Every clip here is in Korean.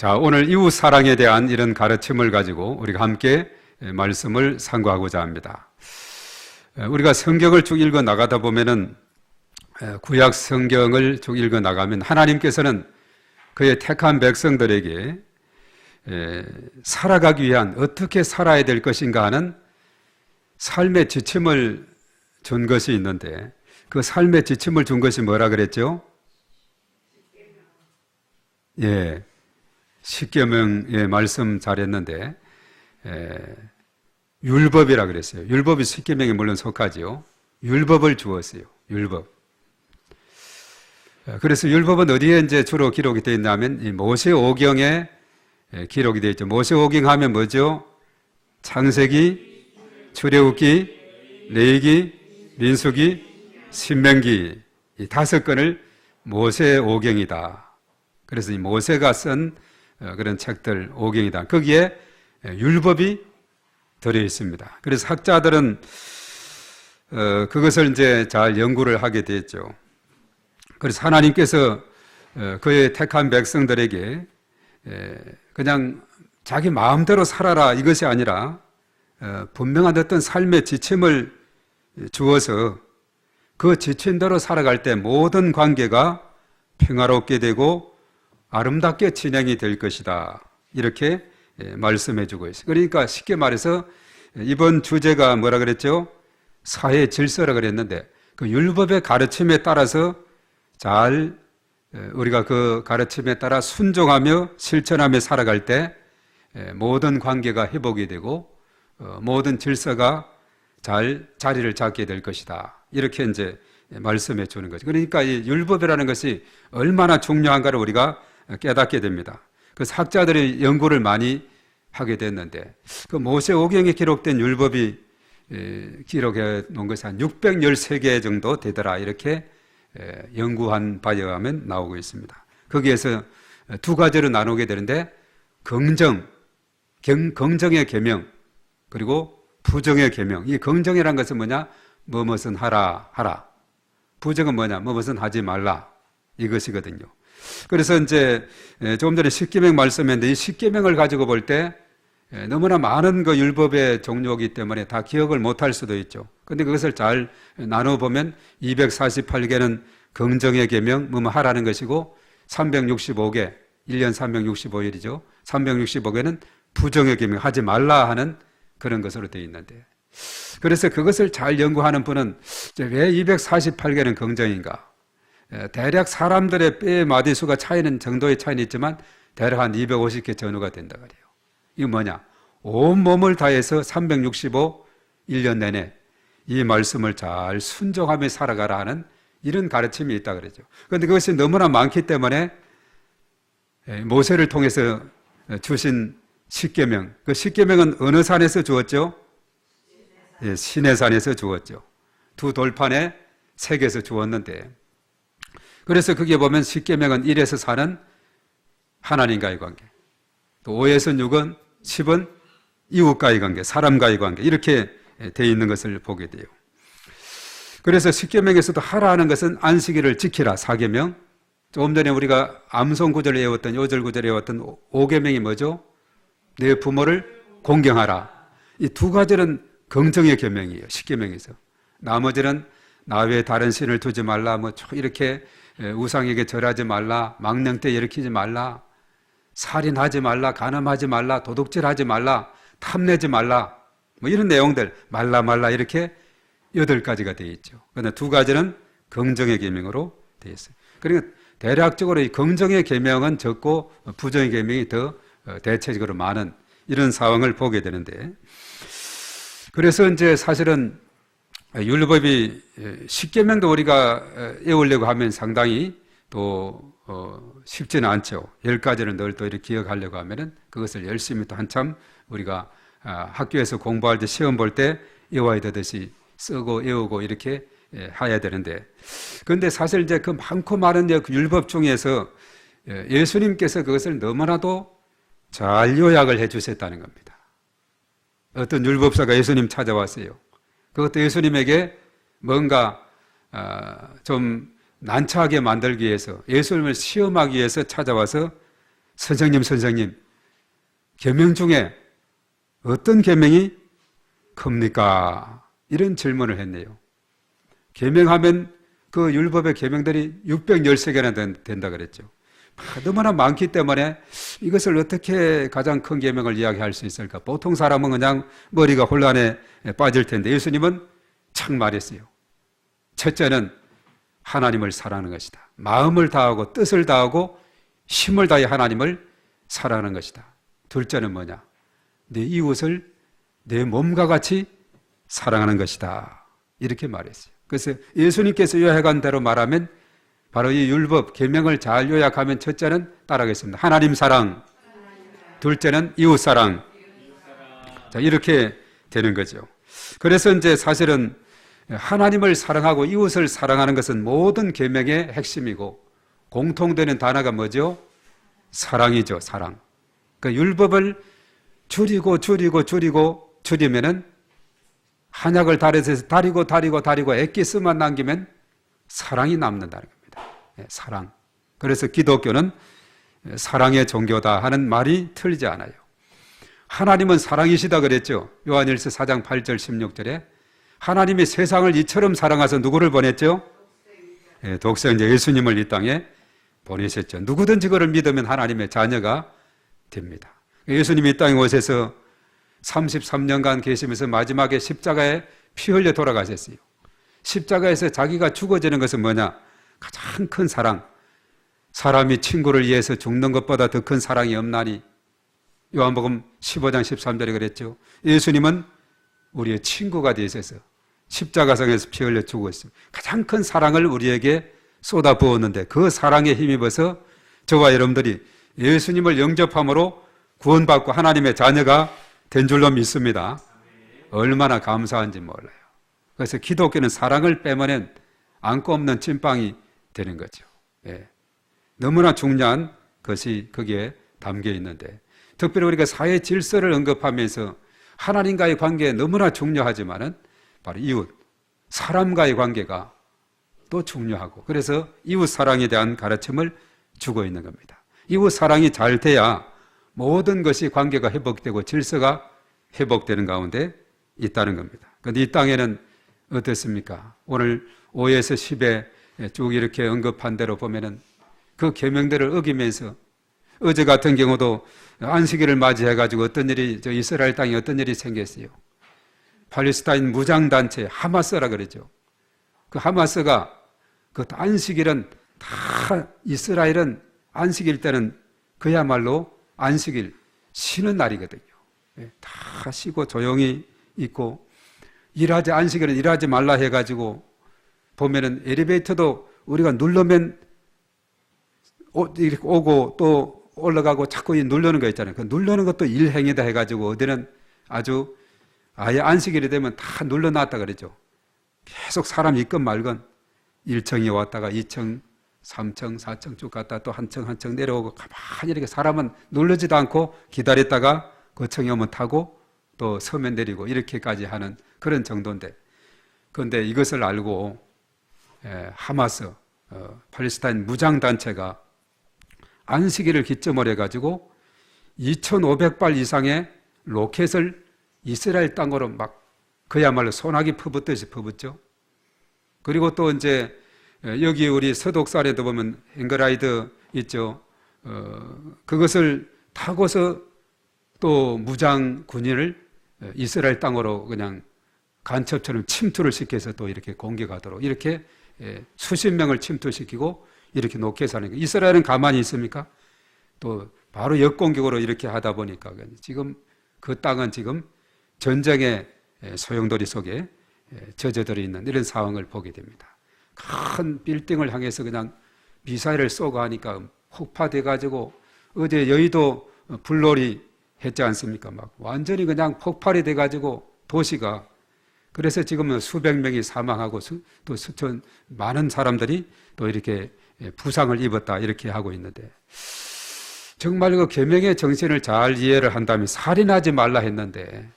자, 오늘 이웃 사랑에 대한 이런 가르침을 가지고 우리가 함께 말씀을 상고하고자 합니다. 우리가 성경을 쭉 읽어 나가다 보면은 구약 성경을 쭉 읽어 나가면 하나님께서는 그의 택한 백성들에게 살아가기 위한 어떻게 살아야 될 것인가 하는 삶의 지침을 준 것이 있는데 그 삶의 지침을 준 것이 뭐라 그랬죠? 예, 십계명의 말씀 잘했는데 율법이라 그랬어요. 율법이 십계명에 물론 속하지요. 율법을 주었어요. 율법. 그래서 율법은 어디에 이제 주로 기록이 되어 있냐면 이 모세오경에 기록이 되어 있죠. 모세오경 하면 뭐죠? 창세기, 출애굽기, 레위기, 민수기, 신명기 이 5권을 모세오경이다. 그래서 이 모세가 쓴 그런 책들 오경이다. 거기에 율법이 들어 있습니다. 그래서 학자들은 그것을 이제 잘 연구를 하게 됐죠. 그래서 하나님께서 그의 택한 백성들에게 그냥 자기 마음대로 살아라 이것이 아니라 분명한 어떤 삶의 지침을 주어서 그 지침대로 살아갈 때 모든 관계가 평화롭게 되고 아름답게 진행이 될 것이다. 이렇게 말씀해 주고 있어요. 그러니까 쉽게 말해서 이번 주제가 뭐라 그랬죠? 사회 질서라 그랬는데 그 율법의 가르침에 따라서 잘 우리가 그 가르침에 따라 순종하며 실천하며 살아갈 때 모든 관계가 회복이 되고 모든 질서가 잘 자리를 잡게 될 것이다. 이렇게 이제 말씀해 주는 거죠. 그러니까 이 율법이라는 것이 얼마나 중요한가를 우리가 깨닫게 됩니다. 그래서 학자들이 연구를 많이 하게 됐는데 그 모세오경에 기록된 율법이 기록해 놓은 것이 한 613개 정도 되더라 이렇게 연구한 바에 의하면 나오고 있습니다. 거기에서 두 가지로 나누게 되는데 긍정의 계명 그리고 부정의 계명. 이 긍정이라는 것은 뭐냐? 뭐뭇은 하라. 부정은 뭐냐? 뭐뭇은 하지 말라. 이것이거든요. 그래서 이제 조금 전에 십계명 말씀했는데 이 십계명을 가지고 볼 때 너무나 많은 그 율법의 종류이기 때문에 다 기억을 못할 수도 있죠. 그런데 그것을 잘 나눠보면 248개는 긍정의 계명, 뭐뭐 하라는 것이고 365개, 1년 365일이죠. 365개는 부정의 계명, 하지 말라 하는 그런 것으로 되어 있는데 그래서 그것을 잘 연구하는 분은 왜 248개는 긍정인가? 대략 사람들의 뼈의 마디수가 차이는 정도의 차이는 있지만 대략 한 250개 전후가 된다 그래요. 이거 뭐냐? 온몸을 다해서 365 1년 내내 이 말씀을 잘 순종하며 살아가라 하는 이런 가르침이 있다 그러죠. 그런데 그것이 너무나 많기 때문에 모세를 통해서 주신 십계명, 그 십계명은 어느 산에서 주었죠? 시내산에서 주었죠. 두 돌판에 색에서 주었는데 그래서 거기에 보면 십계명은 1에서 4는 하나님과의 관계, 또 5에서 6은 10은 이웃과의 관계, 사람과의 관계 이렇게 되어 있는 것을 보게 돼요. 그래서 십계명에서도 하라 하는 것은 안식일을 지키라 4계명, 조금 전에 우리가 암송 구절을 외웠던 요절 구절에 외웠던 5계명이 뭐죠? 내 부모를 공경하라. 이 두 가지는 긍정의 계명이에요. 십계명에서. 나머지는 나 외에 다른 신을 두지 말라, 뭐 이렇게 우상에게 절하지 말라, 망령때 일으키지 말라, 살인하지 말라, 간음하지 말라, 도둑질하지 말라, 탐내지 말라, 뭐 이런 내용들 말라 이렇게 8가지가 되어 있죠. 그런데 2가지는 긍정의 계명으로 되어 있어요. 그러니까 대략적으로 이 긍정의 계명은 적고 부정의 계명이 더 대체적으로 많은 이런 상황을 보게 되는데 그래서 이제 사실은 율법이 십계명도 우리가 외우려고 하면 상당히 또 쉽지는 않죠. 10가지를 늘 또 이렇게 기억하려고 하면은 그것을 열심히 또 한참 우리가 학교에서 공부할 때 시험 볼 때 외워야 되듯이 쓰고 외우고 이렇게 해야 되는데 그런데 사실 이제 그 많고 많은 율법 중에서 예수님께서 그것을 너무나도 잘 요약을 해 주셨다는 겁니다. 어떤 율법사가 예수님 찾아왔어요. 그것도 예수님에게 뭔가 좀 난처하게 만들기 위해서 예수님을 시험하기 위해서 찾아와서 선생님, 계명 중에 어떤 계명이 큽니까? 이런 질문을 했네요. 계명하면 그 율법의 계명들이 613개나 된다 그랬죠. 너무나 많기 때문에 이것을 어떻게 가장 큰 계명을 이야기할 수 있을까? 보통 사람은 그냥 머리가 혼란에 빠질 텐데 예수님은 착 말했어요. 첫째는 하나님을 사랑하는 것이다. 마음을 다하고 뜻을 다하고 힘을 다해 하나님을 사랑하는 것이다. 둘째는 뭐냐? 내 이웃을 내 몸과 같이 사랑하는 것이다. 이렇게 말했어요. 그래서 예수님께서 요약한 대로 말하면 바로 이 율법, 계명을 잘 요약하면 첫째는 따라하겠습니다. 하나님 사랑, 둘째는 이웃 사랑. 자, 이렇게 되는 거죠. 그래서 이제 사실은 하나님을 사랑하고 이웃을 사랑하는 것은 모든 계명의 핵심이고 공통되는 단어가 뭐죠? 사랑이죠, 사랑. 그 율법을 줄이면은 한약을 다리고 액기스만 남기면 사랑이 남는다는 겁니다. 사랑. 그래서 기독교는 사랑의 종교다 하는 말이 틀리지 않아요. 하나님은 사랑이시다 그랬죠. 요한일서 4장 8절 16절에 하나님이 세상을 이처럼 사랑하셔서 누구를 보냈죠? 독생자 예수님을 이 땅에 보내셨죠. 누구든지 그를 믿으면 하나님의 자녀가 됩니다. 예수님이 이 땅에 오셔서 33년간 계시면서 마지막에 십자가에 피 흘려 돌아가셨어요. 십자가에서 자기가 죽어지는 것은 뭐냐? 가장 큰 사랑. 사람이 친구를 위해서 죽는 것보다 더 큰 사랑이 없나니. 요한복음 15장 13절에 그랬죠. 예수님은 우리의 친구가 되셔서 십자가상에서 피 흘려 죽었어요. 가장 큰 사랑을 우리에게 쏟아 부었는데 그 사랑에 힘입어서 저와 여러분들이 예수님을 영접함으로 구원받고 하나님의 자녀가 된 줄로 믿습니다. 얼마나 감사한지 몰라요. 그래서 기독교는 사랑을 빼면 안고 없는 찐빵이 되는 거죠. 예. 너무나 중요한 것이 거기에 담겨 있는데 특별히 우리가 사회 질서를 언급하면서 하나님과의 관계 너무나 중요하지만은 바로 이웃, 사람과의 관계가 또 중요하고 그래서 이웃 사랑에 대한 가르침을 주고 있는 겁니다. 이웃 사랑이 잘 돼야 모든 것이 관계가 회복되고 질서가 회복되는 가운데 있다는 겁니다. 그런데 이 땅에는 어떻습니까? 오늘 5에서 10에 쭉 이렇게 언급한 대로 보면은 그 계명들을 어기면서 어제 같은 경우도 안식일을 맞이해가지고 어떤 일이 이스라엘 땅에 어떤 일이 생겼어요. 팔레스타인 무장단체 하마스라 그러죠. 그 하마스가 그 안식일은 다 이스라엘은 안식일 때는 그야말로 안식일 쉬는 날이거든요. 다 쉬고 조용히 있고 안식일은 일하지 말라 해가지고 보면은 엘리베이터도 우리가 누르면 이렇게 오고 또 올라가고 자꾸 누르는 거 있잖아요. 그 누르는 것도 일행이다 해가지고 어디는 아예 안식일이 되면 다 눌러놨다 그러죠. 계속 사람 있건 말건 1층에 왔다가 2층, 3층, 4층 쭉 갔다 또 한 층 내려오고 가만히 이렇게 사람은 누르지도 않고 기다렸다가 그 층에 오면 타고 또 서면 내리고 이렇게까지 하는 그런 정도인데 그런데 이것을 알고 하마스, 팔레스타인 무장단체가 안식일을 기점으로 해가지고 2,500발 이상의 로켓을 이스라엘 땅으로 막 그야말로 소나기 퍼붓듯이 퍼붓죠. 그리고 또 이제 여기 우리 서독살에도 보면 행거라이드 있죠. 그것을 타고서 또 무장 군인을 이스라엘 땅으로 그냥 간첩처럼 침투를 시켜서 또 이렇게 공격하도록 이렇게 수십 명을 침투시키고 이렇게 놓게 사는 거예요. 이스라엘은 가만히 있습니까? 또 바로 역공격으로 이렇게 하다 보니까 지금 그 땅은 지금 전쟁의 소용돌이 속에 젖어들어 있는 이런 상황을 보게 됩니다. 큰 빌딩을 향해서 그냥 미사일을 쏘고 하니까 폭파돼가지고 어제 여의도 불놀이 했지 않습니까? 막 완전히 그냥 폭발이 돼가지고 도시가 그래서 지금은 수백 명이 사망하고 또 수천 많은 사람들이 또 이렇게 부상을 입었다 이렇게 하고 있는데 정말 그 계명의 정신을 잘 이해를 한다면 살인하지 말라 했는데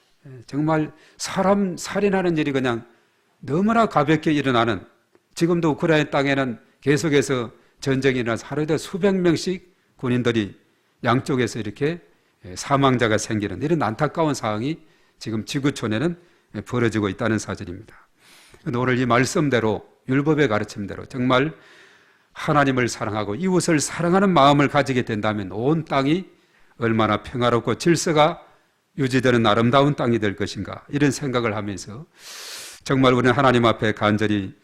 정말 사람 살인하는 일이 그냥 너무나 가볍게 일어나는 지금도 우크라이나 땅에는 계속해서 전쟁이 일어나서 하루에도 수백 명씩 군인들이 양쪽에서 이렇게 사망자가 생기는 이런 안타까운 상황이 지금 지구촌에는 벌어지고 있다는 사실입니다. 오늘 이 말씀대로, 율법의 가르침대로 정말 하나님을 사랑하고 이웃을 사랑하는 마음을 가지게 된다면 온 땅이 얼마나 평화롭고 질서가 유지되는 아름다운 땅이 될 것인가, 이런 생각을 하면서 정말 우리는 하나님 앞에 간절히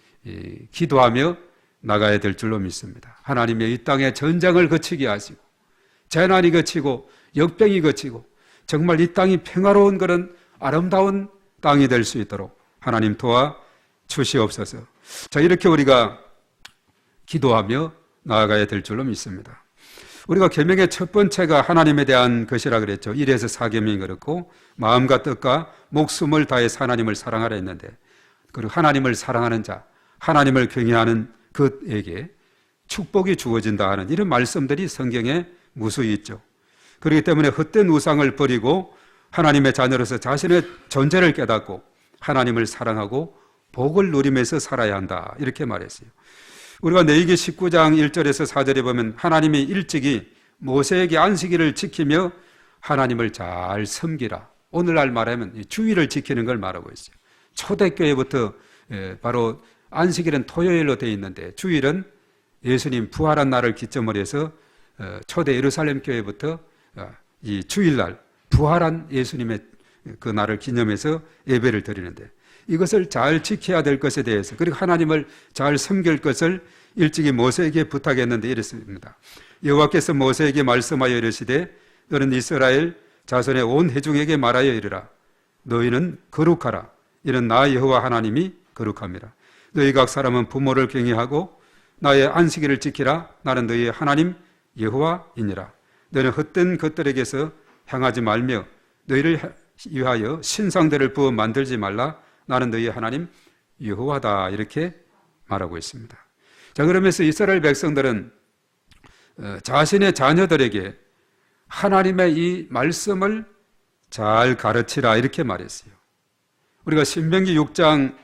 기도하며 나가야 될 줄로 믿습니다. 하나님의 이 땅에 전쟁을 거치게 하시고 재난이 거치고 역병이 거치고 정말 이 땅이 평화로운 그런 아름다운 땅이 될 수 있도록 하나님 도와 주시옵소서. 자, 이렇게 우리가 기도하며 나아가야 될 줄로 믿습니다. 우리가 계명의 첫 번째가 하나님에 대한 것이라 그랬죠. 1에서 4계명이 그렇고 마음과 뜻과 목숨을 다해서 하나님을 사랑하라 했는데, 그리고 하나님을 사랑하는 자, 하나님을 경외하는 그에게 축복이 주어진다 하는 이런 말씀들이 성경에 무수히 있죠. 그렇기 때문에 헛된 우상을 버리고 하나님의 자녀로서 자신의 존재를 깨닫고 하나님을 사랑하고 복을 누리면서 살아야 한다, 이렇게 말했어요. 우리가 레위기 19장 1절에서 4절에 보면 하나님이 일찍이 모세에게 안식일을 지키며 하나님을 잘 섬기라, 오늘날 말하면 주일을 지키는 걸 말하고 있어요. 초대교회부터 바로 안식일은 토요일로 되어 있는데 주일은 예수님 부활한 날을 기점으로 해서 초대 예루살렘 교회부터 이 주일날 부활한 예수님의 그 날을 기념해서 예배를 드리는데, 이것을 잘 지켜야 될 것에 대해서, 그리고 하나님을 잘 섬길 것을 일찍이 모세에게 부탁했는데 이랬습니다. 여호와께서 모세에게 말씀하여 이르시되 너는 이스라엘 자손의 온 회중에게 말하여 이르라. 너희는 거룩하라. 이는 나 여호와 하나님이 거룩함이라. 너희 각 사람은 부모를 경외하고 나의 안식일을 지키라. 나는 너희의 하나님 여호와이니라. 너희는 헛된 것들에게서 향하지 말며 너희를 위하여 신상들을 부어 만들지 말라. 나는 너희의 하나님 여호와다. 이렇게 말하고 있습니다. 자, 그러면서 이스라엘 백성들은 자신의 자녀들에게 하나님의 이 말씀을 잘 가르치라, 이렇게 말했어요. 우리가 신명기 6장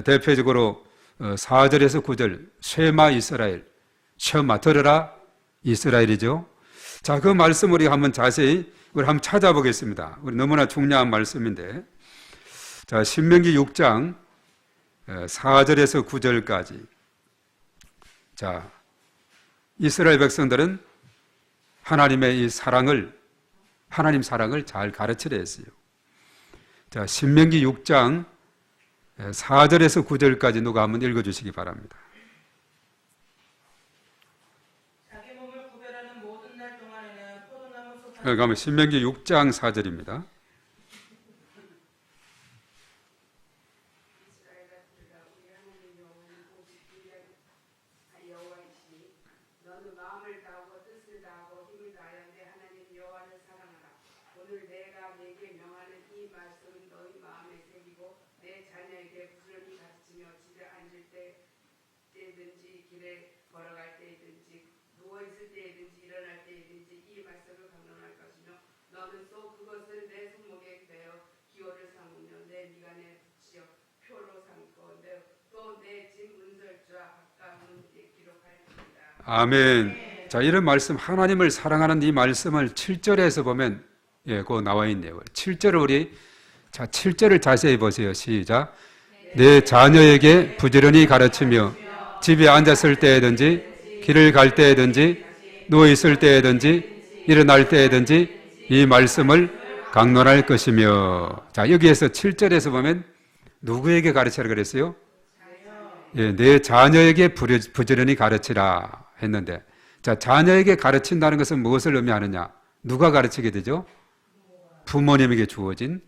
대표적으로 4절에서 9절 쉐마 이스라엘, 쉐마 들으라 이스라엘이죠. 자, 그 말씀 우리 한번 자세히 우리 한번 찾아보겠습니다. 우리 너무나 중요한 말씀인데, 자, 신명기 6장 4절에서 9절까지. 자, 이스라엘 백성들은 하나님의 이 사랑을, 하나님 사랑을 잘 가르치려 했어요. 자, 신명기 6장 4절에서 9절까지 누가 한번 읽어주시기 바랍니다. 자기 몸을 구별하는 모든 날 동안에는 포도나무 속 그러면 신명기 6장 4절입니다. 아멘. 자, 이런 말씀, 하나님을 사랑하는 이 말씀을 7절에서 보면 그 나와 있네요. 7절을 우리, 자, 7절을 자세히 보세요. 시작. 내 자녀에게 부지런히 가르치며 집에 앉았을 때에든지 길을 갈 때에든지 누워 있을 때에든지 일어날 때에든지 이 말씀을 강론할 것이며. 자, 여기에서 7절에서 보면 누구에게 가르치라 그랬어요? 내 자녀에게 부지런히 가르치라 했는데, 자, 자녀에게 가르친다는 것은 무엇을 의미하느냐? 누가 가르치게 되죠? 부모님에게 주어진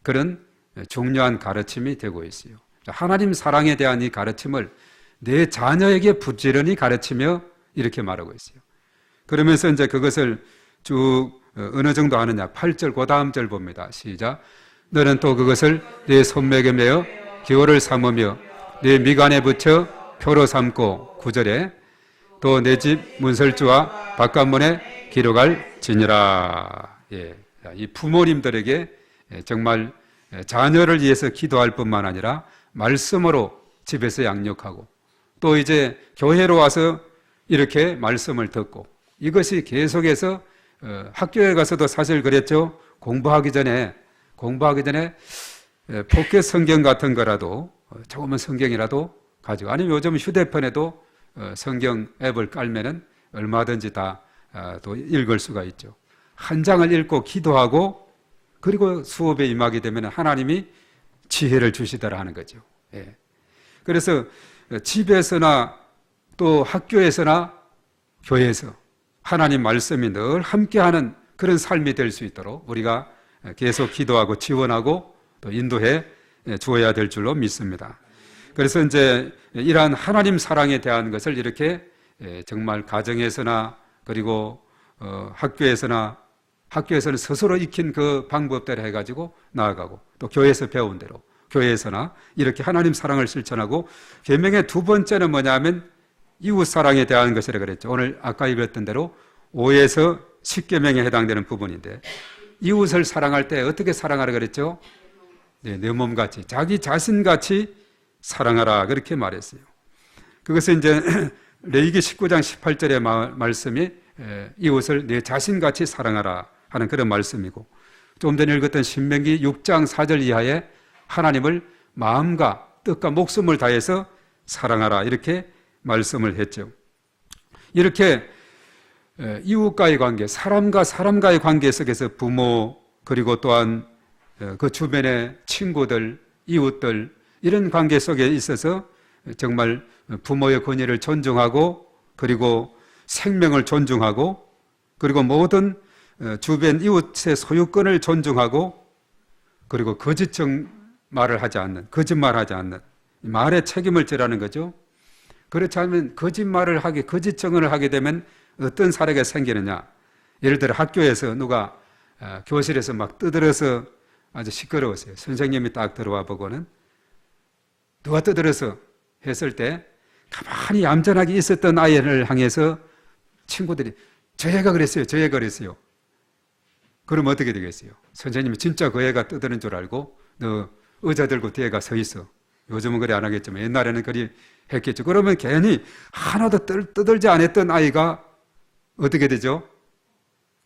그런 중요한 가르침이 되고 있어요. 자, 하나님 사랑에 대한 이 가르침을 내 자녀에게 부지런히 가르치며 이렇게 말하고 있어요. 그러면서 이제 그것을 쭉 어느 정도 하느냐? 8절 그 다음 절 봅니다. 시작. 너는 또 그것을 내 손목에 매어 기호를 삼으며 내 미간에 붙여 표로 삼고, 9절에 또 내 집 문설주와 바깥문에 기록할 지니라. 예, 이 부모님들에게 정말 자녀를 위해서 기도할 뿐만 아니라 말씀으로 집에서 양육하고, 또 이제 교회로 와서 이렇게 말씀을 듣고, 이것이 계속해서 학교에 가서도 사실 그랬죠. 공부하기 전에 포켓 성경 같은 거라도 조금은 성경이라도 가지고, 아니면 요즘 휴대폰에도 성경 앱을 깔면은 얼마든지 다 또 읽을 수가 있죠. 한 장을 읽고 기도하고 그리고 수업에 임하게 되면 하나님이 지혜를 주시더라 하는 거죠. 예. 그래서 집에서나 또 학교에서나 교회에서 하나님 말씀이 늘 함께하는 그런 삶이 될 수 있도록 우리가 계속 기도하고 지원하고 또 인도해 주어야 될 줄로 믿습니다. 그래서 이제 이러한 하나님 사랑에 대한 것을 이렇게 정말 가정에서나 그리고 학교에서는 스스로 익힌 그 방법대로 해가지고 나아가고, 또 교회에서 배운 대로 교회에서나 이렇게 하나님 사랑을 실천하고, 계명의 두 번째는 뭐냐면 이웃 사랑에 대한 것이라 그랬죠. 오늘 아까 읽었던 대로 5에서 10계명에 해당되는 부분인데, 이웃을 사랑할 때 어떻게 사랑하라 그랬죠? 네, 내 몸같이, 자기 자신같이 사랑하라 그렇게 말했어요. 그것은 이제 레위기 19장 18절의 말씀이 이웃을 내 자신같이 사랑하라 하는 그런 말씀이고, 좀 전에 읽었던 신명기 6장 4절 이하에 하나님을 마음과 뜻과 목숨을 다해서 사랑하라 이렇게 말씀을 했죠. 이렇게 이웃과의 관계, 사람과 사람과의 관계 속에서 부모, 그리고 또한 그 주변의 친구들, 이웃들, 이런 관계 속에 있어서 정말 부모의 권위를 존중하고, 그리고 생명을 존중하고, 그리고 모든 주변 이웃의 소유권을 존중하고, 그리고 거짓말 하지 않는 말에 책임을 지라는 거죠. 그렇지 않으면 거짓정을 하게 되면 어떤 사례가 생기느냐. 예를 들어 학교에서 누가 교실에서 막 떠들어서 아주 시끄러웠어요. 선생님이 딱 들어와 보고는 누가 떠들어서 했을 때 가만히 얌전하게 있었던 아이를 향해서 친구들이 저 애가 그랬어요. 그럼 어떻게 되겠어요? 선생님이 진짜 그 애가 떠드는 줄 알고 너 의자 들고 뒤에 가 서 있어. 요즘은 그래 안 하겠지만 옛날에는 그리 했겠죠. 그러면 괜히 하나도 떠들지 않았던 아이가 어떻게 되죠?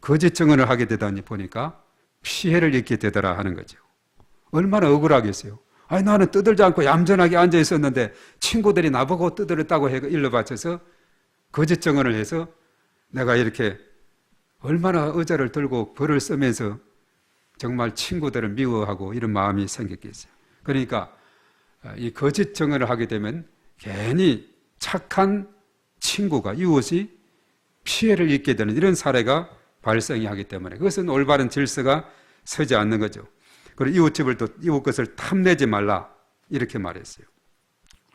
거짓 증언을 하게 되다니 보니까 피해를 입게 되더라 하는 거죠. 얼마나 억울하겠어요. 아니 나는 떠들지 않고 얌전하게 앉아 있었는데 친구들이 나보고 떠들었다고 일러 바쳐서 거짓 증언을 해서 내가 이렇게 얼마나 의자를 들고 벌을 쓰면서 정말 친구들을 미워하고 이런 마음이 생겼겠어요. 그러니까 이 거짓 증언을 하게 되면 괜히 착한 친구가, 이웃이 피해를 입게 되는 이런 사례가 발생이 하기 때문에 그것은 올바른 질서가 서지 않는 거죠. 그리고 이웃 것을 탐내지 말라 이렇게 말했어요.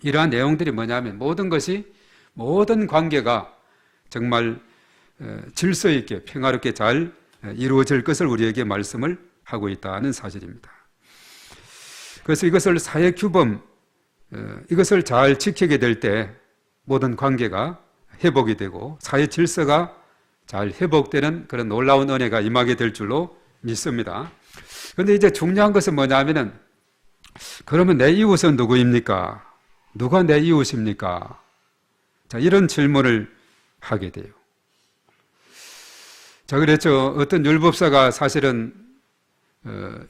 이러한 내용들이 뭐냐면 모든 관계가 정말 질서 있게 평화롭게 잘 이루어질 것을 우리에게 말씀을 하고 있다는 사실입니다. 그래서 이것을 사회 규범, 이것을 잘 지키게 될 때 모든 관계가 회복이 되고 사회 질서가 잘 회복되는 그런 놀라운 은혜가 임하게 될 줄로 믿습니다. 그런데 이제 중요한 것은 뭐냐면은 그러면 내 이웃은 누구입니까? 누가 내 이웃입니까? 자, 이런 질문을 하게 돼요. 자, 그랬죠. 어떤 율법사가 사실은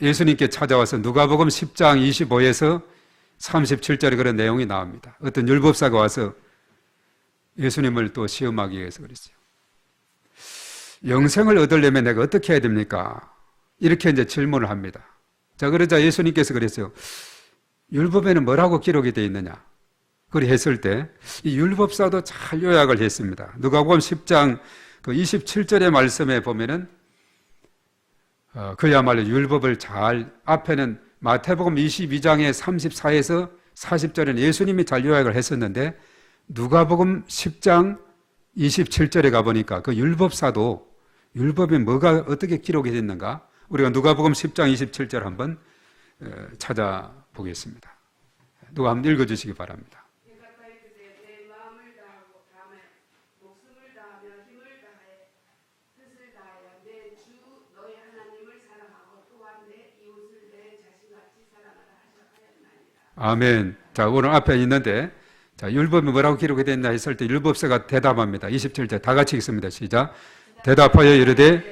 예수님께 찾아와서 누가복음 10장 25에서 37절에 그런 내용이 나옵니다. 어떤 율법사가 와서 예수님을 또 시험하기 위해서 그랬어요. 영생을 얻으려면 내가 어떻게 해야 됩니까? 이렇게 이제 질문을 합니다. 자, 그러자 예수님께서 그랬어요. 율법에는 뭐라고 기록이 되어 있느냐? 그리 했을 때 이 율법사도 잘 요약을 했습니다. 누가복음 10장 그 27절의 말씀에 보면은 그야말로 율법을 잘, 앞에는 마태복음 22장의 34에서 40절에는 예수님이 잘 요약을 했었는데 누가복음 10장 27절에 가보니까 그 율법사도 율법에 뭐가 어떻게 기록이 됐는가 우리가 누가복음 10장 27절 한번 찾아보겠습니다. 누가 한번 읽어주시기 바랍니다. 아멘. 자, 오늘 앞에 있는데, 자, 율법이 뭐라고 기록이 됐나 했을 때 율법사가 대답합니다. 27절 다 같이 읽습니다. 시작. 대답하여 이르되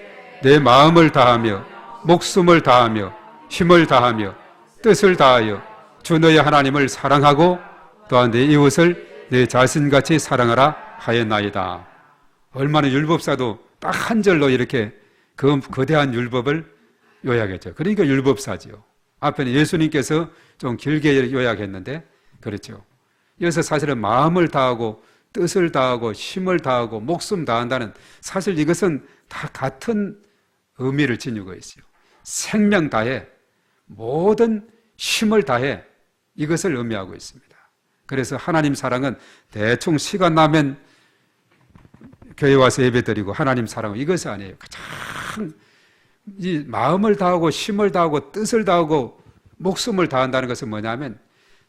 내 마음을 다하며 목숨을 다하며 힘을 다하며 뜻을 다하여 주 너의 하나님을 사랑하고 또한 내 이웃을 내 자신같이 사랑하라 하였나이다. 얼마나 율법사도 딱 한 절로 이렇게 그 거대한 율법을 요약했죠. 그러니까 율법사지요. 앞에는 예수님께서 좀 길게 요약했는데 그렇죠. 여기서 사실은 마음을 다하고 뜻을 다하고 힘을 다하고 목숨 다한다는, 사실 이것은 다 같은 의미를 지니고 있어요. 생명 다해, 모든 힘을 다해, 이것을 의미하고 있습니다. 그래서 하나님 사랑은 대충 시간 나면 교회 와서 예배드리고 하나님 사랑은 이것이 아니에요. 가장 이 마음을 다하고 힘을 다하고 뜻을 다하고 목숨을 다한다는 것은 뭐냐면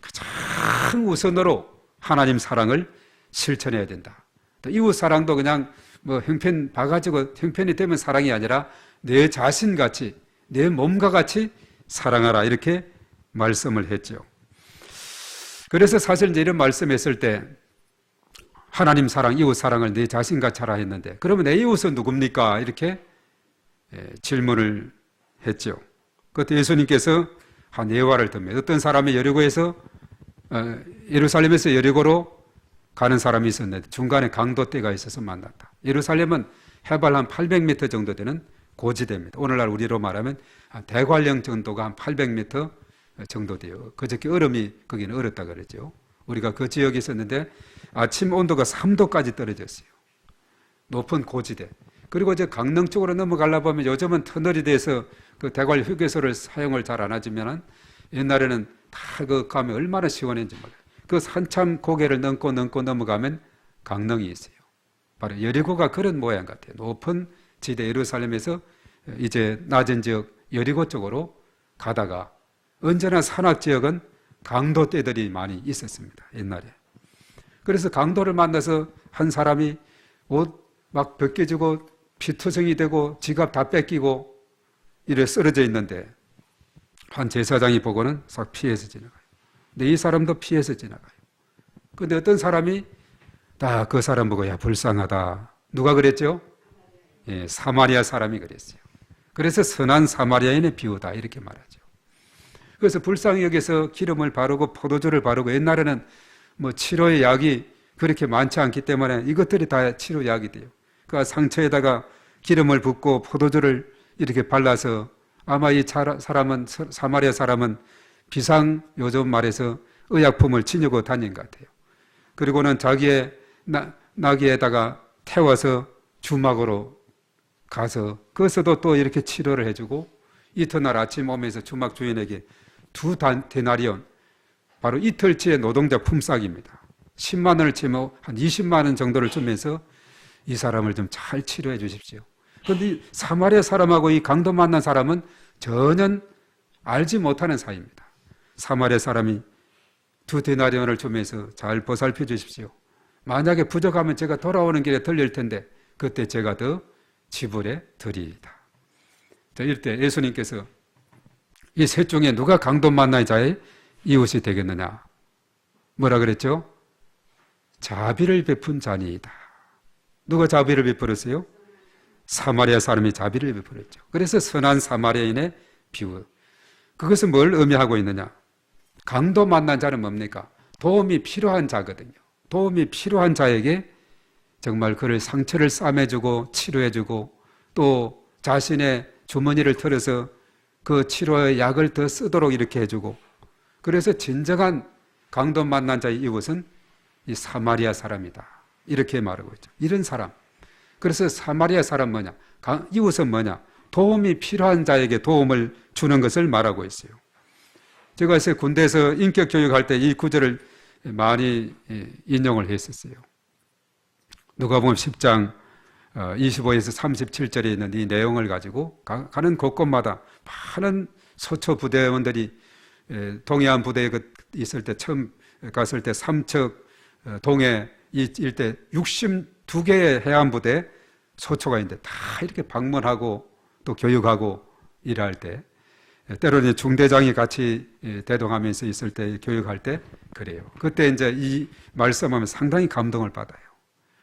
가장 우선으로 하나님 사랑을 실천해야 된다. 또 이웃 사랑도 그냥 뭐 형편 봐가지고 형편이 되면 사랑이 아니라 내 자신같이, 내 몸과 같이 사랑하라, 이렇게 말씀을 했죠. 그래서 사실 이제 이런 말씀했을 때 하나님 사랑, 이웃 사랑을 내 자신같이 하라 했는데, 그러면 내 이웃은 누굽니까? 이렇게 질문을 했죠. 그때 예수님께서 한 예화를 듭니다. 어떤 사람이 예루살렘에서 여리고로 가는 사람이 있었는데 중간에 강도떼가 있어서 만났다. 예루살렘은 해발 한 800m 정도 되는 고지대입니다. 오늘날 우리로 말하면 대관령 정도가 한 800m 정도 돼요. 그저께 얼음이 거기는 얼었다 그랬죠. 우리가 그 지역에 있었는데 아침 온도가 3도까지 떨어졌어요. 높은 고지대. 그리고 이제 강릉 쪽으로 넘어가려고 하면 요즘은 터널이 돼서 그 대관 휴게소를 사용을 잘 안 하지만 옛날에는 다 그 가면 얼마나 시원했는지 몰라요. 그 한참 고개를 넘고 넘어가면 강릉이 있어요. 바로 여리고가 그런 모양 같아요. 높은 지대 예루살렘에서 이제 낮은 지역 여리고 쪽으로 가다가 언제나 산악 지역은 강도 떼들이 많이 있었습니다. 옛날에. 그래서 강도를 만나서 한 사람이 옷 막 벗겨지고 피투성이 되고 지갑 다 뺏기고 이래 쓰러져 있는데 한 제사장이 보고는 싹 피해서 지나가요. 근데 이 사람도 피해서 지나가요. 근데 어떤 사람이 다 그 사람 보고 야 불쌍하다. 누가 그랬죠? 예, 사마리아 사람이 그랬어요. 그래서 선한 사마리아인의 비유다 이렇게 말하죠. 그래서 불쌍히 여기서 기름을 바르고 포도주를 바르고, 옛날에는 뭐 치료의 약이 그렇게 많지 않기 때문에 이것들이 다 치료약이 돼요. 그 상처에다가 기름을 붓고 포도주를 이렇게 발라서, 아마 이 사람은, 사마리아 사람은 비상 요즘 말해서 의약품을 지니고 다닌 것 같아요. 그리고는 자기의 나귀에다가 태워서 주막으로 가서 거기서도 또 이렇게 치료를 해주고, 이튿날 아침 오면서 주막 주인에게 2데나리온, 바로 이틀치의 노동자 품삯입니다. 10만 원을 치면 한 20만 원 정도를 주면서 이 사람을 좀 잘 치료해 주십시오. 그런데 사마리아 사람하고 이 강도 만난 사람은 전혀 알지 못하는 사이입니다. 사마리아 사람이 2데나리온을 주면서 잘 보살펴 주십시오. 만약에 부족하면 제가 돌아오는 길에 들릴 텐데 그때 제가 더 지불해 드리이다. 이럴 때 예수님께서 이 셋 중에 누가 강도 만난 자의 이웃이 되겠느냐? 뭐라 그랬죠? 자비를 베푼 자니이다. 누가 자비를 베풀었어요? 사마리아 사람이 자비를 베풀었죠. 그래서 선한 사마리아인의 비유. 그것은 뭘 의미하고 있느냐? 강도 만난 자는 뭡니까? 도움이 필요한 자거든요. 도움이 필요한 자에게 정말 그를 상처를 싸매주고 치료해주고, 또 자신의 주머니를 털어서 그 치료의 약을 더 쓰도록 이렇게 해주고, 그래서 진정한 강도 만난 자의 이웃은 이 사마리아 사람이다. 이렇게 말하고 있죠. 이런 사람. 그래서 사마리아 사람 뭐냐? 이웃은 뭐냐? 도움이 필요한 자에게 도움을 주는 것을 말하고 있어요. 제가 군대에서 인격 교육할 때 이 구절을 많이 인용을 했었어요. 누가복음 10장 25에서 37절에 있는 이 내용을 가지고 가는 곳곳마다 많은 소초 부대원들이, 동해안 부대에 있을 때 처음 갔을 때 삼척, 동해 이 일대 62개의 해안 부대 소초가 있는데 다 이렇게 방문하고 또 교육하고 일할 때, 때로는 중대장이 같이 대동하면서 있을 때 교육할 때 그래요. 그때 이제 이 말씀하면 상당히 감동을 받아요.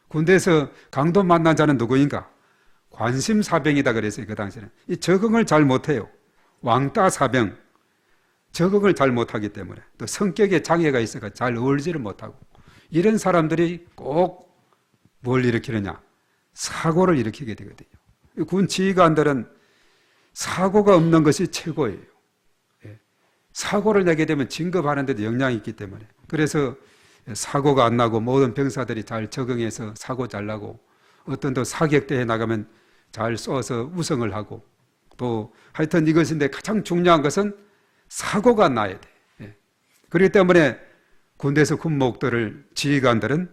군대에서 강도 만난 자는 누구인가? 관심사병이다 그랬어요. 그 당시에는. 이 적응을 잘 못해요. 왕따사병. 적응을 잘 못하기 때문에 또 성격에 장애가 있어서 잘 어울리지를 못하고 이런 사람들이 꼭 뭘 일으키느냐? 사고를 일으키게 되거든요. 군 지휘관들은 사고가 없는 것이 최고예요. 예. 사고를 내게 되면 진급하는 데도 영향이 있기 때문에 그래서 사고가 안 나고 모든 병사들이 잘 적응해서 사고 잘 나고 어떤 또 사격대에 나가면 잘 쏘아서 우승을 하고 또 하여튼 이것인데 가장 중요한 것은 사고가 나야 돼. 예. 그렇기 때문에 군대에서 군목들을 지휘관들은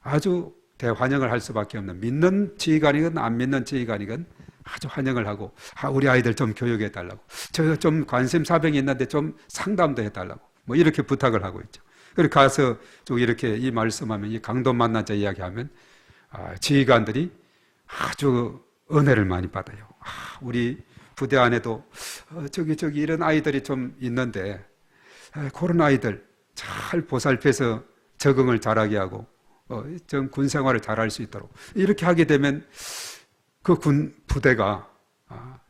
아주 대환영을 할 수밖에 없는 믿는 지휘관이건 안 믿는 지휘관이건 아주 환영을 하고 우리 아이들 좀 교육해 달라고 저 좀 관심사병이 있는데 좀 상담도 해달라고 뭐 이렇게 부탁을 하고 있죠. 그리고 가서 좀 이렇게 이 말씀하면 이 강도 만난 자 이야기하면 지휘관들이 아주 은혜를 많이 받아요. 우리 부대 안에도 저기 이런 아이들이 좀 있는데 그런 아이들 잘 보살펴서 적응을 잘하게 하고 좀 군 생활을 잘할 수 있도록 이렇게 하게 되면 그 군 부대가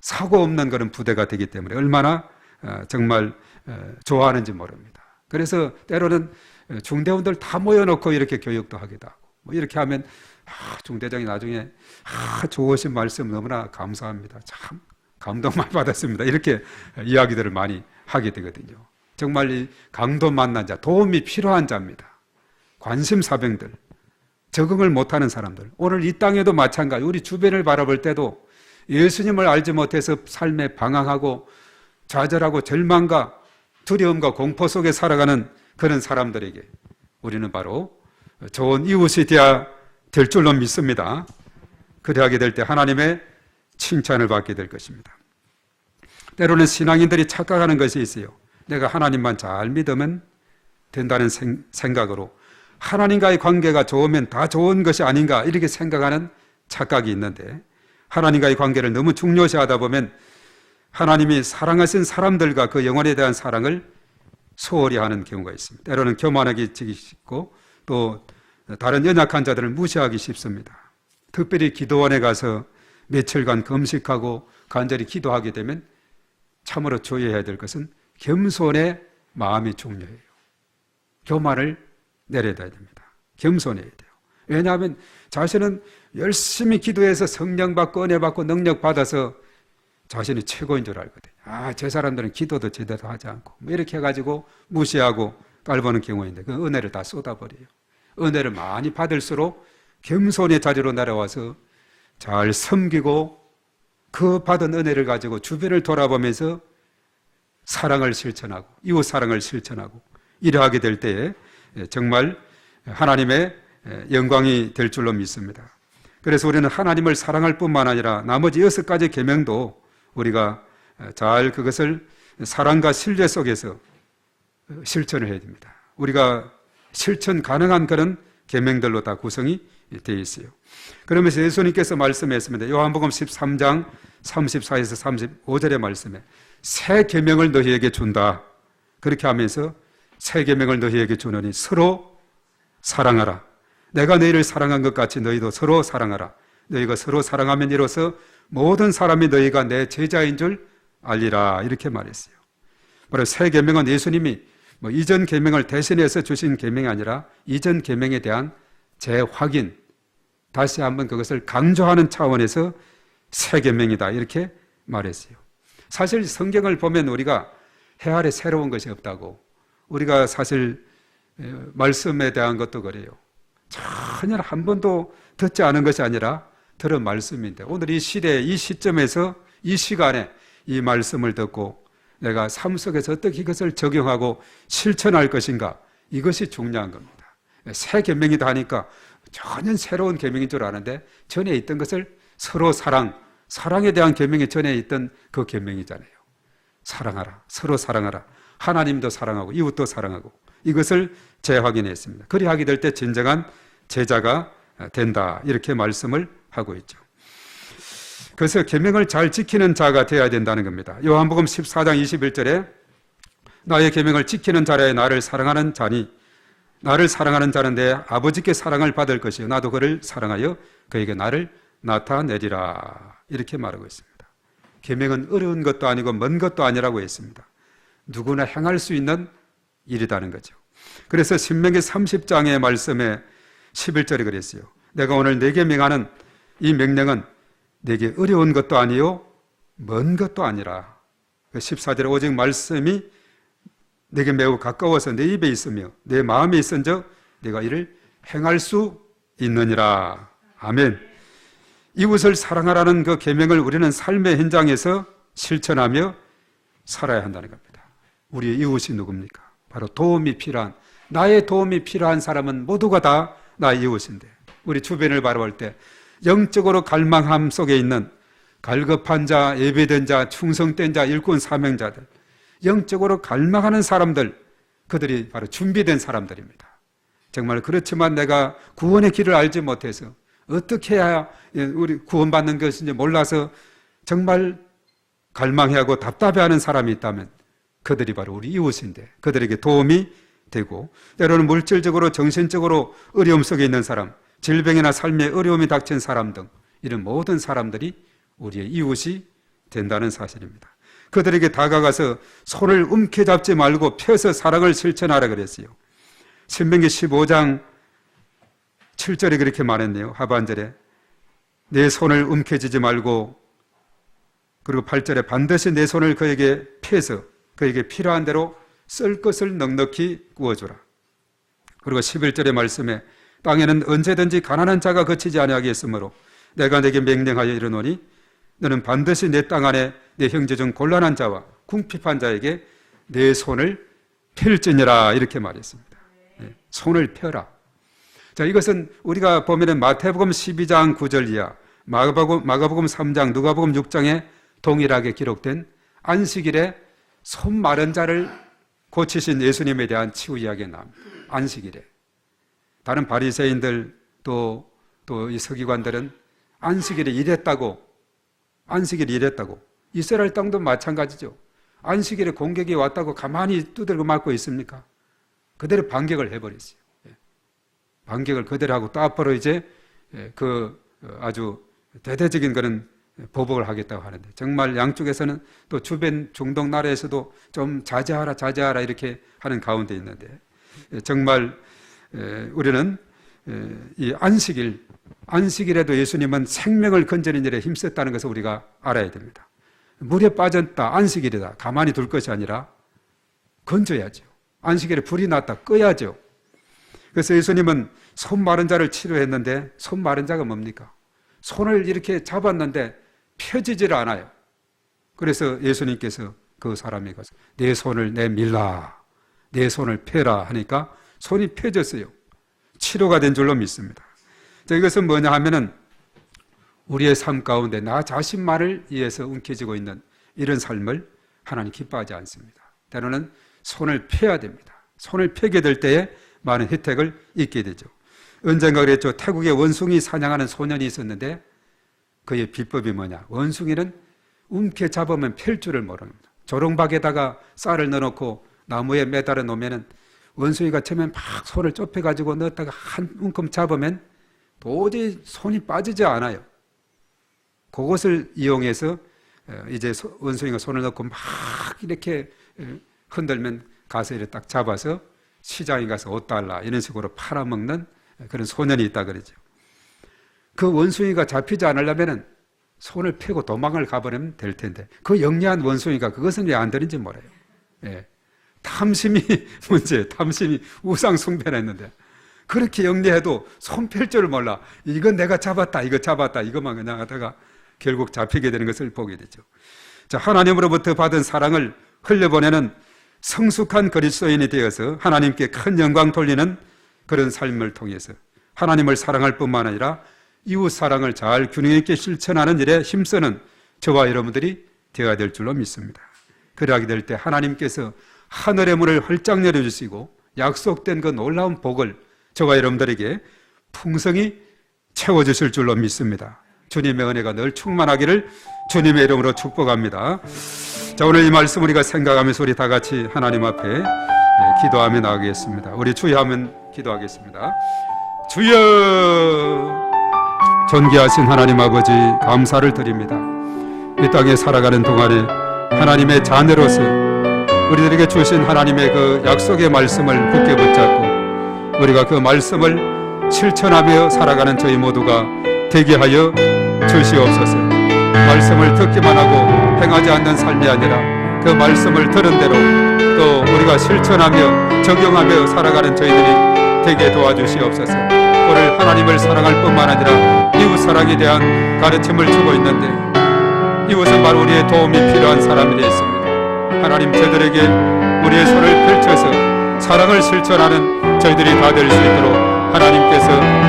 사고 없는 그런 부대가 되기 때문에 얼마나 정말 좋아하는지 모릅니다. 그래서 때로는 중대원들 다 모여놓고 이렇게 교육도 하기도 하고 뭐 이렇게 하면 중대장이 나중에 좋으신 말씀 너무나 감사합니다. 참 감동 많이 받았습니다. 이렇게 이야기들을 많이 하게 되거든요. 정말 이 강도 만난 자, 도움이 필요한 자입니다. 관심사병들, 적응을 못하는 사람들. 오늘 이 땅에도 마찬가지. 우리 주변을 바라볼 때도 예수님을 알지 못해서 삶에 방황하고 좌절하고 절망과 두려움과 공포 속에 살아가는 그런 사람들에게 우리는 바로 좋은 이웃이 되어야 될 줄로 믿습니다. 그리하게 될 때 하나님의 칭찬을 받게 될 것입니다. 때로는 신앙인들이 착각하는 것이 있어요. 내가 하나님만 잘 믿으면 된다는 생각으로 하나님과의 관계가 좋으면 다 좋은 것이 아닌가 이렇게 생각하는 착각이 있는데 하나님과의 관계를 너무 중요시하다 보면 하나님이 사랑하신 사람들과 그 영혼에 대한 사랑을 소홀히 하는 경우가 있습니다. 때로는 교만하기 쉽고 또 다른 연약한 자들을 무시하기 쉽습니다. 특별히 기도원에 가서 며칠간 금식하고 간절히 기도하게 되면 참으로 주의해야 될 것은 겸손의 마음이 중요해요. 교만을 내려야 됩니다. 겸손해야 돼요. 왜냐하면 자신은 열심히 기도해서 성령 받고 은혜 받고 능력 받아서 자신이 최고인 줄 알거든요. 저 사람들은 기도도 제대로 하지 않고 뭐 이렇게 해가지고 무시하고 깔보는 경우인데 그 은혜를 다 쏟아버려요. 은혜를 많이 받을수록 겸손의 자리로 내려와서 잘 섬기고 그 받은 은혜를 가지고 주변을 돌아보면서 사랑을 실천하고 이웃 사랑을 실천하고 이러하게 될 때에 정말 하나님의 영광이 될 줄로 믿습니다. 그래서 우리는 하나님을 사랑할 뿐만 아니라 나머지 6가지 계명도 우리가 잘 그것을 사랑과 신뢰 속에서 실천을 해야 됩니다. 우리가 실천 가능한 그런 계명들로 다 구성이 되어 있어요. 그러면서 예수님께서 말씀했습니다. 요한복음 13장 34에서 35절의 말씀에 새 계명을 너희에게 준다. 그렇게 하면서 새 계명을 너희에게 주노니 서로 사랑하라. 내가 너희를 사랑한 것 같이 너희도 서로 사랑하라. 너희가 서로 사랑하면 이로써 모든 사람이 너희가 내 제자인 줄 알리라. 이렇게 말했어요. 바로 새 계명은 예수님이 이전 계명을 대신해서 주신 계명이 아니라 이전 계명에 대한 재확인, 다시 한번 그것을 강조하는 차원에서 새 계명이다. 이렇게 말했어요. 사실 성경을 보면 우리가 해 아래 새로운 것이 없다고 우리가 사실 말씀에 대한 것도 그래요. 전혀 한 번도 듣지 않은 것이 아니라 들은 말씀인데 오늘 이 시대에 이 시점에서 이 시간에 이 말씀을 듣고 내가 삶 속에서 어떻게 이것을 적용하고 실천할 것인가 이것이 중요한 겁니다. 새 계명이다 하니까 전혀 새로운 계명인 줄 아는데 전에 있던 것을 서로 사랑에 대한 계명이 전에 있던 그 계명이잖아요. 사랑하라, 서로 사랑하라. 하나님도 사랑하고 이웃도 사랑하고 이것을 재확인했습니다. 그리하게 될 때 진정한 제자가 된다. 이렇게 말씀을 하고 있죠. 그래서 계명을 잘 지키는 자가 되어야 된다는 겁니다. 요한복음 14장 21절에 나의 계명을 지키는 자라에 나를 사랑하는 자니 나를 사랑하는 자는 내 아버지께 사랑을 받을 것이요 나도 그를 사랑하여 그에게 나를 나타내리라 이렇게 말하고 있습니다. 계명은 어려운 것도 아니고 먼 것도 아니라고 했습니다. 누구나 행할 수 있는 일이라는 거죠. 그래서 신명기 30장의 말씀에 11절에 그랬어요. 내가 오늘 내게 명하는 이 명령은 내게 어려운 것도 아니요 먼 것도 아니라 14절에 오직 말씀이 내게 매우 가까워서 내 입에 있으며 내 마음에 있은즉 내가 이를 행할 수 있느니라. 아멘. 이웃을 사랑하라는 그 계명을 우리는 삶의 현장에서 실천하며 살아야 한다는 겁니다. 우리의 이웃이 누굽니까? 바로 도움이 필요한, 나의 도움이 필요한 사람은 모두가 다 나의 이웃인데, 우리 주변을 바라볼 때 영적으로 갈망함 속에 있는 갈급한 자, 예배된 자, 충성된 자, 일꾼 사명자들, 영적으로 갈망하는 사람들, 그들이 바로 준비된 사람들입니다. 정말 그렇지만 내가 구원의 길을 알지 못해서 어떻게 해야 우리 구원받는 것인지 몰라서 정말 갈망해하고 답답해하는 사람이 있다면 그들이 바로 우리 이웃인데, 그들에게 도움이 되고, 때로는 물질적으로 정신적으로 어려움 속에 있는 사람, 질병이나 삶에 어려움이 닥친 사람 등 이런 모든 사람들이 우리의 이웃이 된다는 사실입니다. 그들에게 다가가서 손을 움켜잡지 말고 펴서 사랑을 실천하라 그랬어요. 신명기 15장 7절에 그렇게 말했네요. 하반절에 내 손을 움켜쥐지 말고, 그리고 8절에 반드시 내 손을 그에게 펴서 그에게 필요한 대로 쓸 것을 넉넉히 구워주라. 그리고 11절의 말씀에 땅에는 언제든지 가난한 자가 거치지 아니하겠으므로 내가 내게 명령하여 이르노니 너는 반드시 내 땅 안에 내 형제 중 곤란한 자와 궁핍한 자에게 내 손을 펼지니라 이렇게 말했습니다. 손을 펴라. 자, 이것은 우리가 보면은 마태복음 12장 9절 이하, 마가복음 3장, 누가복음 6장에 동일하게 기록된 안식일에 손 마른 자를 고치신 예수님에 대한 치유 이야기가 나옵니다. 안식일에. 다른 바리새인들 또 이 서기관들은 안식일에 일했다고, 이스라엘 땅도 마찬가지죠. 안식일에 공격이 왔다고 가만히 두들겨 맞고 있습니까? 그대로 반격을 해버렸어요. 반격을 그대로 하고 또 앞으로 이제 아주 대대적인 그런 보복을 하겠다고 하는데, 정말 양쪽에서는 또 주변 중동 나라에서도 좀 자제하라 이렇게 하는 가운데 있는데, 정말 우리는 이 안식일에도 예수님은 생명을 건지는 일에 힘썼다는 것을 우리가 알아야 됩니다. 물에 빠졌다, 안식일이다, 가만히 둘 것이 아니라 건져야죠. 안식일에 불이 났다, 꺼야죠. 그래서 예수님은 손 마른 자를 치료했는데, 손 마른 자가 뭡니까? 손을 이렇게 잡았는데 펴지질 않아요. 그래서 예수님께서 그 사람이 가서 내 손을 내밀라, 내 손을 펴라 하니까 손이 펴졌어요. 치료가 된 줄로 믿습니다. 자, 이것은 뭐냐 하면은 우리의 삶 가운데 나 자신만을 위해서 움켜쥐고 있는 이런 삶을 하나님 기뻐하지 않습니다. 때로는 손을 펴야 됩니다. 손을 펴게 될 때에 많은 혜택을 잊게 되죠. 언젠가 그랬죠. 태국에 원숭이 사냥하는 소년이 있었는데 그의 비법이 뭐냐? 원숭이는 움켜잡으면 펼 줄을 모릅니다. 조롱박에다가 쌀을 넣어놓고 나무에 매달아 놓으면 원숭이가 처음엔 막 손을 좁혀가지고 넣었다가 한 움큼 잡으면 도저히 손이 빠지지 않아요. 그것을 이용해서 이제 원숭이가 손을 넣고 막 이렇게 흔들면 가서 이렇게 딱 잡아서 시장에 가서 5달러 이런 식으로 팔아먹는 그런 소년이 있다 그러죠. 그 원숭이가 잡히지 않으려면 손을 펴고 도망을 가버리면 될 텐데, 그 영리한 원숭이가 그것은 왜 안 되는지 몰라요. 탐심이 문제예요. 탐심이 우상 숭배를 했는데, 그렇게 영리해도 손 펼 줄을 몰라. 이건 내가 잡았다, 이거 잡았다, 이것만 그냥 하다가 결국 잡히게 되는 것을 보게 되죠. 자, 하나님으로부터 받은 사랑을 흘려보내는 성숙한 그리스도인이 되어서 하나님께 큰 영광 돌리는 그런 삶을 통해서 하나님을 사랑할 뿐만 아니라 이웃 사랑을 잘 균형 있게 실천하는 일에 힘쓰는 저와 여러분들이 되어야 될 줄로 믿습니다. 그러하게 될 때 하나님께서 하늘의 문을 활짝 열어주시고 약속된 그 놀라운 복을 저와 여러분들에게 풍성히 채워주실 줄로 믿습니다. 주님의 은혜가 늘 충만하기를 주님의 이름으로 축복합니다. 자, 오늘 이 말씀 우리가 생각하면서 우리 다 같이 하나님 앞에 기도하며 나가겠습니다. 우리 주여 하면 기도하겠습니다. 주여, 존귀하신 하나님 아버지 감사를 드립니다. 이 땅에 살아가는 동안에 하나님의 자녀로서 우리들에게 주신 하나님의 그 약속의 말씀을 굳게 붙잡고 우리가 그 말씀을 실천하며 살아가는 저희 모두가 되게 하여 주시옵소서. 말씀을 듣기만 하고 행하지 않는 삶이 아니라 그 말씀을 들은 대로 또 우리가 실천하며 적용하며 살아가는 저희들이 되게 도와주시옵소서. 오늘 하나님을 사랑할 뿐만 아니라 이웃 사랑에 대한 가르침을 주고 있는데 이웃은 바로 우리의 도움이 필요한 사람이 되어 있습니다. 하나님 저들에게 우리의 손을 펼쳐서 사랑을 실천하는 저희들이 다 될 수 있도록 하나님께서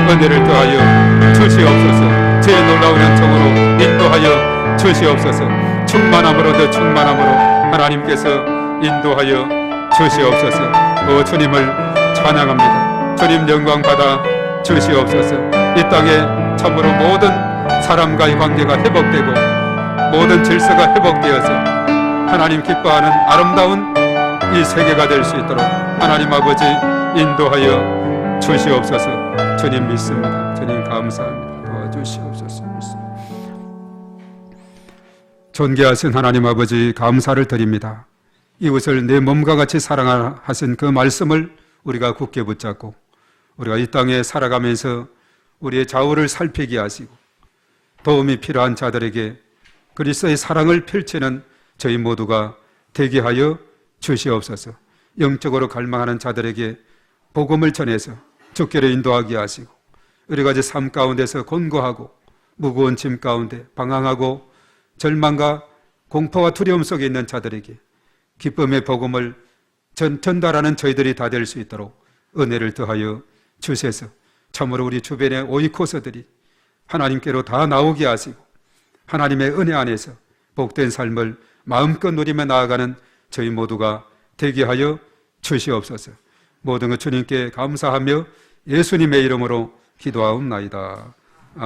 은혜를 더하여 주시옵소서. 주의 놀라운 은총으로 인도하여 주시옵소서. 충만함으로 더 충만함으로 하나님께서 인도하여 주시옵소서. 주님을 찬양합니다. 주님 영광 받아 주시옵소서. 이 땅에 참으로 모든 사람과의 관계가 회복되고 모든 질서가 회복되어서 하나님 기뻐하는 아름다운 이 세계가 될 수 있도록 하나님 아버지 인도하여 주시옵소서. 주님 믿습니다. 주님 감사합니다. 도와주시옵소서. 존귀하신 하나님 아버지 감사를 드립니다. 이웃을 내 몸과 같이 사랑하신 그 말씀을 우리가 굳게 붙잡고 우리가 이 땅에 살아가면서 우리의 좌우를 살피게 하시고 도움이 필요한 자들에게 그리스도의 사랑을 펼치는 저희 모두가 되게 하여 주시옵소서. 영적으로 갈망하는 자들에게 복음을 전해서 주께로 인도하게 하시고 여러 가지 삶 가운데서 곤고하고 무거운 짐 가운데 방황하고 절망과 공포와 두려움 속에 있는 자들에게 기쁨의 복음을 전달하는 저희들이 다 될 수 있도록 은혜를 더하여 주셔서 참으로 우리 주변의 오이코스들이 하나님께로 다 나오게 하시고 하나님의 은혜 안에서 복된 삶을 마음껏 누리며 나아가는 저희 모두가 되게 하여 주시옵소서. 모든 것 주님께 감사하며 예수님의 이름으로 기도하옵나이다.